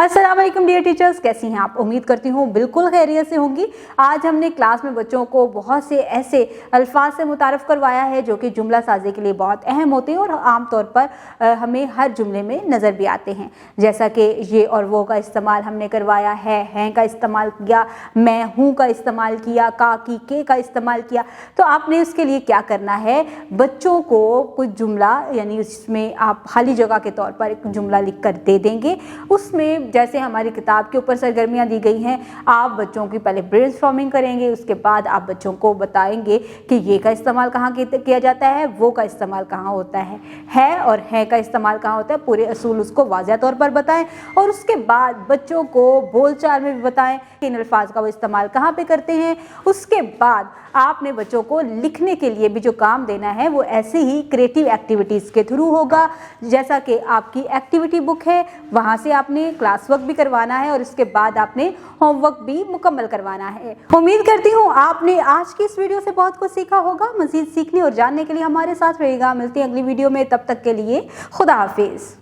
अस्सलाम वालेकुम dear teachers, कैसी हैं आप? उम्मीद करती हूँ बिल्कुल खैरियत से होंगी। आज हमने क्लास में बच्चों को बहुत से ऐसे अल्फाज से मुतारफ़ करवाया है जो कि जुमला साजी के लिए बहुत अहम होते हैं और आम तौर पर हमें हर जुमले में नज़र भी आते हैं। जैसा कि ये और वो का इस्तेमाल हमने करवाया है, हैं का इस्तेमाल किया, मैं हूँ का इस्तेमाल किया, का की के का इस्तेमाल किया। तो आपने उसके लिए क्या करना है, बच्चों को कुछ जुमला यानी उसमें आप खाली जगह के तौर पर एक जुमला लिख कर दे देंगे। उसमें जैसे हमारी किताब के ऊपर सरगर्मियाँ दी गई हैं, आप बच्चों की पहले ब्रेनस्टॉर्मिंग करेंगे, उसके बाद आप बच्चों को बताएंगे कि ये का इस्तेमाल कहाँ किया जाता है, वो का इस्तेमाल कहाँ होता है और है का इस्तेमाल कहाँ होता है। पूरे असूल उसको वाज़ह तौर पर बताएं और उसके बाद बच्चों को बोलचाल में भी बताएं कि इन अल्फाज का वो इस्तेमाल कहाँ पे करते हैं। उसके बाद आपने बच्चों को लिखने के लिए भी जो काम देना है वो ऐसे ही क्रिएटिव एक्टिविटीज़ के थ्रू होगा। जैसा कि आपकी एक्टिविटी बुक है, वहाँ से आपने क्लास वर्क भी करवाना है और इसके बाद आपने होमवर्क भी मुकम्मल करवाना है। उम्मीद करती हूँ आपने आज की इस वीडियो से बहुत कुछ सीखा होगा। मज़ीद सीखने और जानने के लिए हमारे साथ रहेगा। मिलती हैं अगली वीडियो में, तब तक के लिए खुदा हाफिज़।